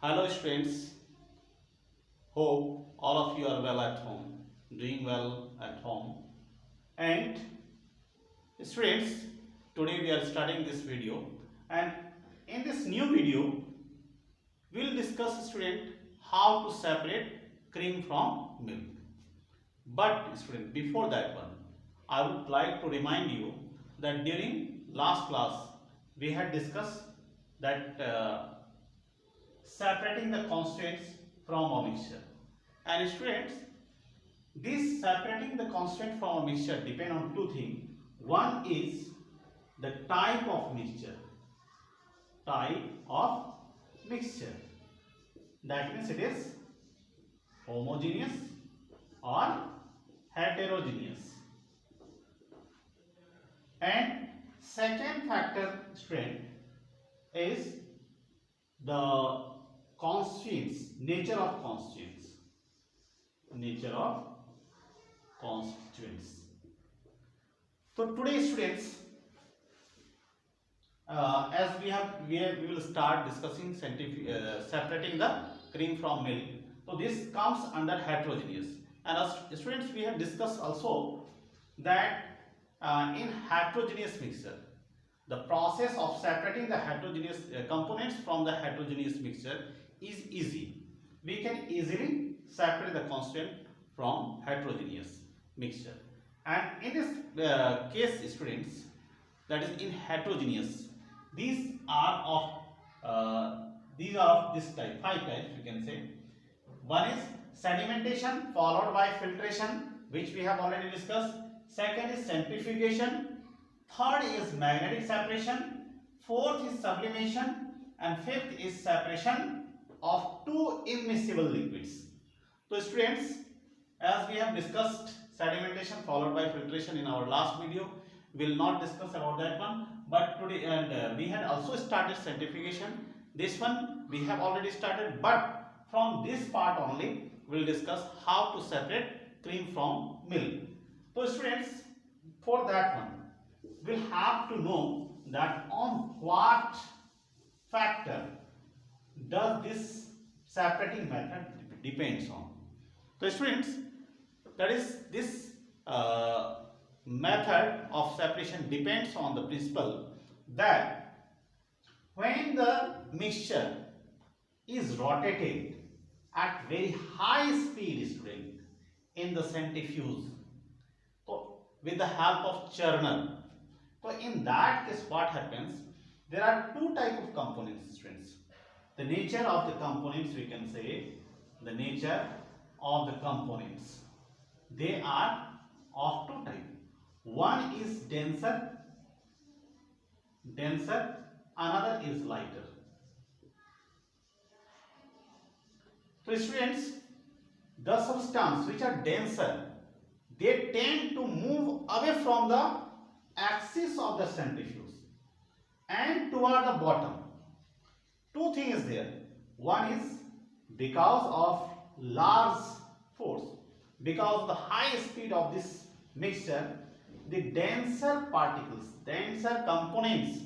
Hello students, hope all of you are well at home, doing well at home. And students, today we are starting this video, and in this new video we will discuss student how to separate cream from milk. But student, before that one, I would like to remind you that during last class we had discussed that separating the constituents from a mixture. And students, this separating the constituent from a mixture depend on two things. One is the type of mixture. That means it is homogeneous or heterogeneous. And second factor, student, is the constituents, nature of constituents. So today, students, as we will start discussing separating the cream from milk. So this comes under heterogeneous. And as students, we have discussed also that in heterogeneous mixture, the process of separating the heterogeneous components from the heterogeneous mixture is easy. We can easily separate the constituent from heterogeneous mixture. And in this case, students, that is in heterogeneous, these are of this type, 5 types we can say. One is sedimentation followed by filtration, which we have already discussed. Second is centrifugation. Third is magnetic separation. Fourth is sublimation. And fifth is separation of two immiscible liquids. So students, as we have discussed sedimentation followed by filtration in our last video, we will not discuss about that one. But today, and we had also started centrifugation. This one we have already started, but from this part only we will discuss how to separate cream from milk. So students, for that one, we will have to know that on what factor does this separating method depends on. So students, that is this method of separation depends on the principle that when the mixture is rotated at very high speed, student, in the centrifuge, so with the help of churner. So in that case, what happens? There are two types of components, students. The nature of the components, we can say, the nature of the components. They are of two types. One is denser, another is lighter. So students, the substance which are denser, they tend to move away from the axis of the centrifuge and toward the bottom. Two things is there. One is because of large force, because of the high speed of this mixture, the denser particles, denser components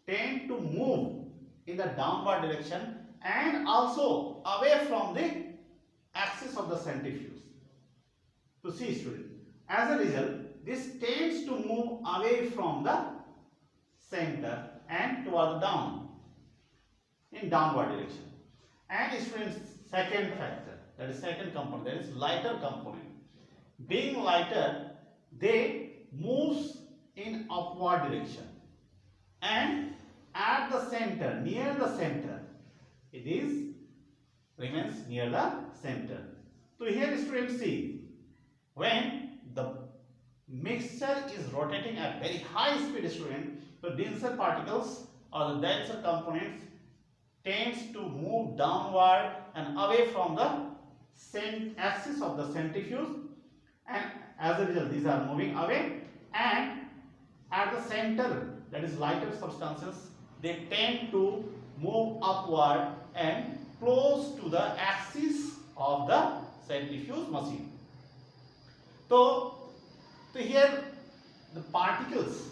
tend to move in the downward direction and also away from the axis of the centrifuge. To see, student, as a result, this tends to move away from the center and toward the down, in downward direction. And students, second factor, that is second component, that is lighter component. Being lighter, they moves in upward direction, and at the center, near the center, it is remains near the center. So here, students, see, when the mixture is rotating at very high speed, student, the denser particles or the denser components tends to move downward and away from the axis of the centrifuge, and as a result these are moving away, and at the center, that is lighter substances, they tend to move upward and close to the axis of the centrifuge machine. So here the particles,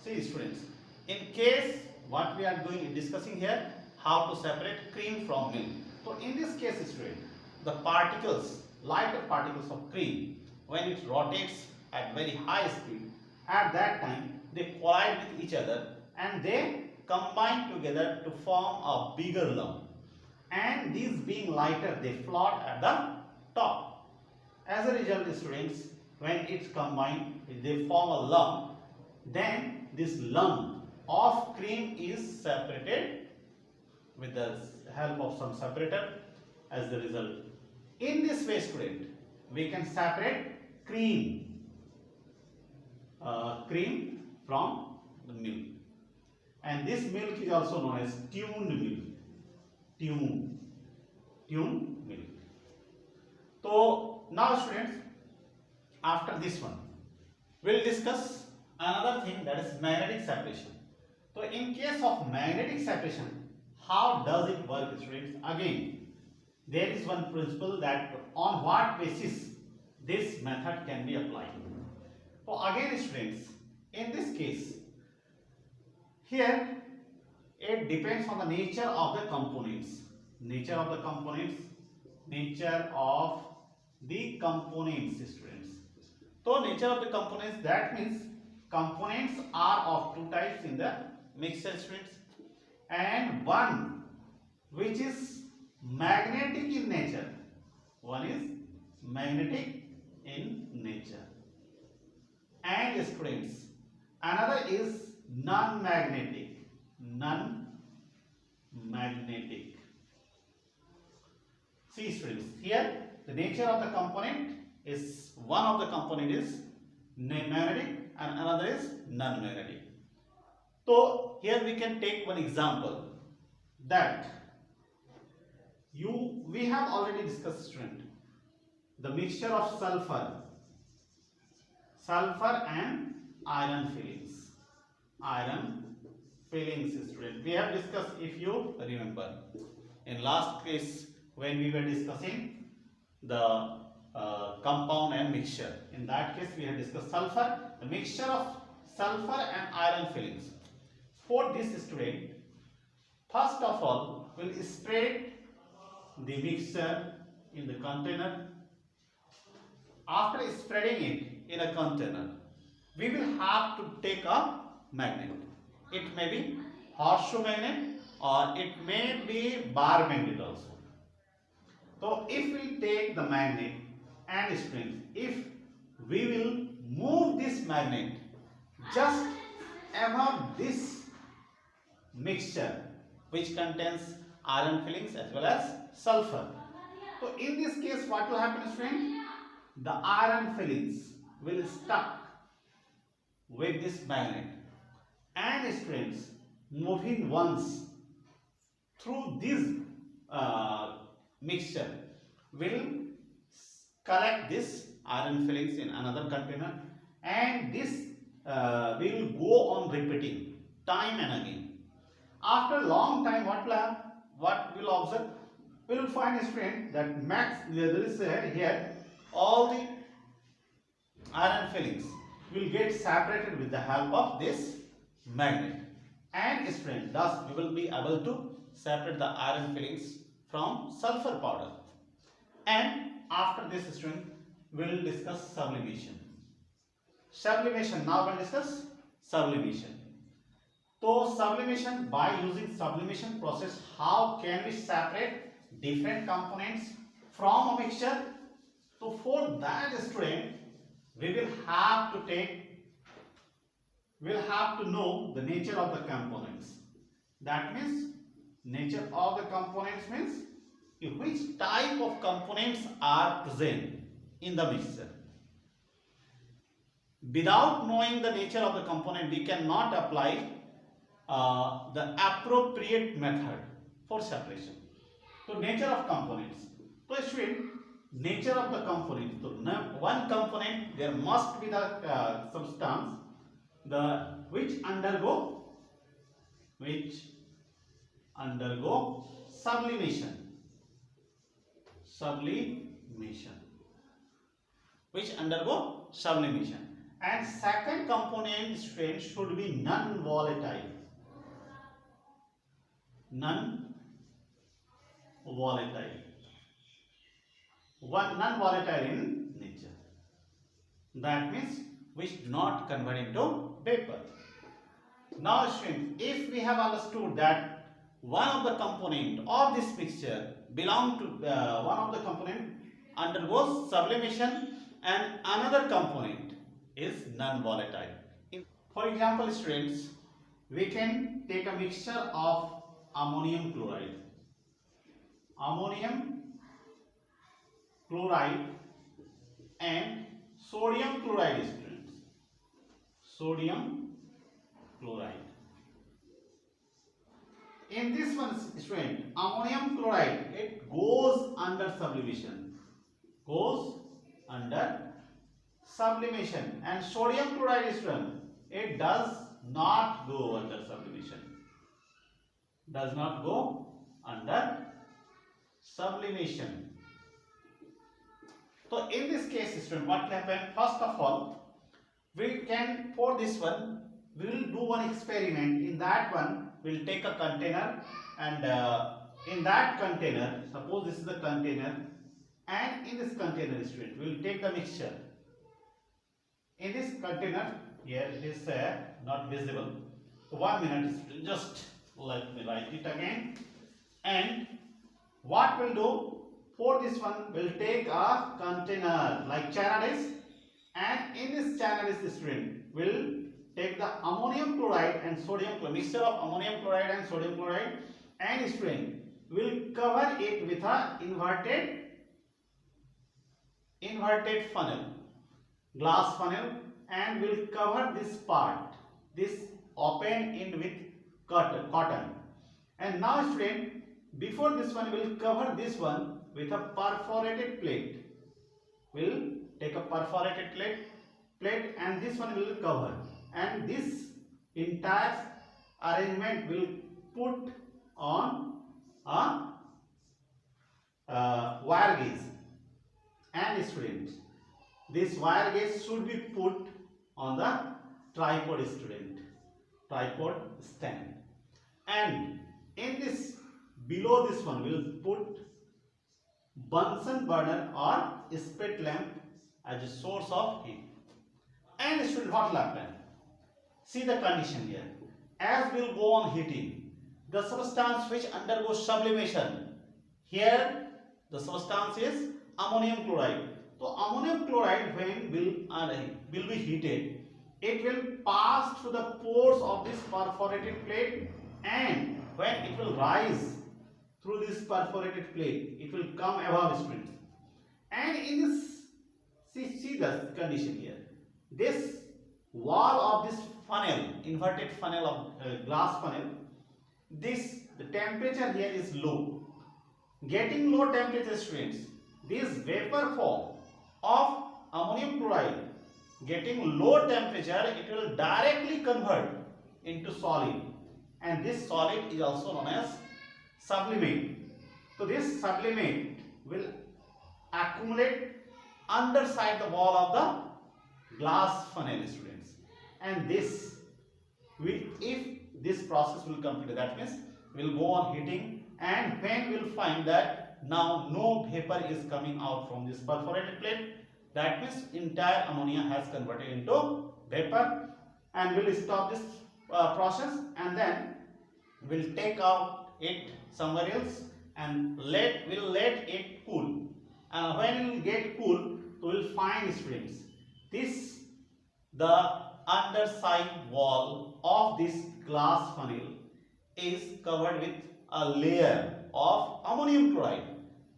see students, in case what we are discussing here, how to separate cream from milk. So in this case, student, the particles, lighter particles of cream, when it rotates at very high speed, at that time they collide with each other and they combine together to form a bigger lump. And these being lighter, they float at the top. As a result, students, when it's combined, they form a lump. Then this lump of cream is separated with the help of some separator as the result. In this way, student, we can separate cream from the milk. And this milk is also known as tuned milk. Tuned milk. So now, students, after this one, we'll discuss another thing, that is magnetic separation. So in case of magnetic separation, how does it work, students? Again, there is one principle that on what basis this method can be applied. So again, students, in this case, here it depends on the nature of the components. Nature of the components, students. So nature of the components, that means components are of two types in the mixture, students, and one which is magnetic in nature. One is magnetic in nature, and students, another is non-magnetic. See, students, here the nature of the component is, one of the component is magnetic and another is non-magnetic. So here we can take one example that we have already discussed, student, the mixture of sulfur and iron fillings, student. We have discussed, if you remember, in last case when we were discussing the compound and mixture. In that case, we have discussed sulfur, the mixture of sulfur and iron fillings. For this, student, first of all, we'll spread the mixture in the container. After spreading it in a container, we will have to take a magnet. It may be horseshoe magnet or it may be bar magnet also. So if we take the magnet and strings, if we will move this magnet just above this mixture which contains iron fillings as well as sulfur. So in this case, what will happen, friend? The iron fillings will stuck with this magnet, and strings moving once through this mixture will collect this iron fillings in another container, and this will go on repeating time and again. After a long time, what we'll observe? We will find a strength that there is here all the iron fillings will get separated with the help of this magnet, and strength. Thus, we will be able to separate the iron fillings from sulfur powder. And after this strength, we will discuss sublimation. Now we'll discuss sublimation. So sublimation, by using sublimation process, how can we separate different components from a mixture? So for that, student, we'll have to know the nature of the components. That means nature of the components means which type of components are present in the mixture. Without knowing the nature of the component, we cannot apply the appropriate method for separation. So nature of components. So student, nature of the component. So one component, there must be the substance which undergo sublimation. Which undergo sublimation. And second component, student, should be non-volatile. Non volatile, one non-volatile in nature. That means which do not convert into vapor. Now students, if we have understood that one of the component of this mixture belong to one of the component undergoes sublimation and another component is non-volatile. For example, students, we can take a mixture of ammonium chloride and sodium chloride, students. Sodium chloride. In this one, student, ammonium chloride, it goes under sublimation. And sodium chloride, student, it does not go under sublimation. Does not go under sublimation. So in this case, student, what will happen? First of all, we can, for this one, we will do one experiment. In that one, we will take a container, and in that container, suppose this is the container, and in this container, student, we will take the mixture. In this container, here it is not visible. So 1 minute, student, just let me write it again. And what we'll do for this one, we'll take a container like channel, and in this channel, student, we'll take the ammonium chloride and sodium chloride, mixture of ammonium chloride and sodium chloride, and student, we'll cover it with a inverted funnel, glass funnel, and we'll cover this part, this open end with cotton. And now, student, before this one, we'll cover this one with a perforated plate. We'll take a perforated plate, and this one will cover. And this entire arrangement will put on a wire gauge. And students, this wire gauge should be put on the tripod, student, tripod stand. And in this, below this one, we will put Bunsen burner or spit lamp as a source of heat. And student, what will happen? See the condition here. As we will go on heating, the substance which undergoes sublimation, here the substance is ammonium chloride. So ammonium chloride, when will be heated, it will pass through the pores of this perforated plate, and when it will rise through this perforated plate, it will come above, students. And in this, see the condition here. This wall of this funnel, inverted funnel of glass funnel, the temperature here is low. Getting low temperature, students, this vapor form of ammonium chloride, getting low temperature, it will directly convert into solid, and this solid is also known as sublimate. So this sublimate will accumulate underside the wall of the glass funnel, students, and this will, if this process will complete, that means we'll go on heating, and when we'll find that now no vapor is coming out from this perforated plate, that means entire ammonia has converted into vapor, and we'll stop this process, and then we'll take out it somewhere else, and we'll let it cool. And when it will get cool, we'll find, students, the underside wall of this glass funnel is covered with a layer of ammonium chloride,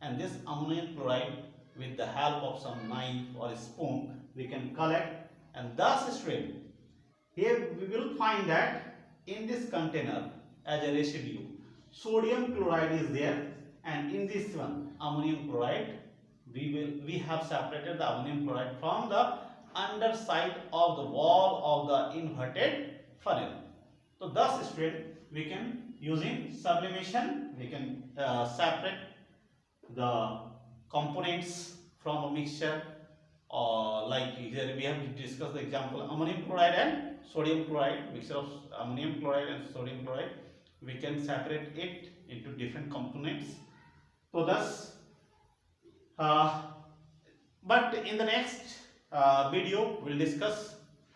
and this ammonium chloride, with the help of some knife or a spoon, we can collect, and thus, students, here we will find that in this container as a residue, sodium chloride is there, and in this one, ammonium chloride, we have separated the ammonium chloride from the underside of the wall of the inverted funnel. So thus, student, we can, using sublimation, we can separate the components from a mixture, or like here we have discussed the example ammonium chloride and sodium chloride, mixture of ammonium chloride and sodium chloride. We can separate it into different components. So thus, but in the next video, we'll discuss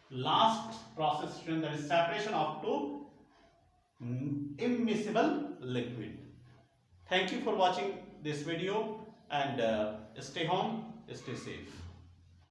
last process, student, that is separation of two immiscible liquid. Thank you for watching this video, and stay home, stay safe.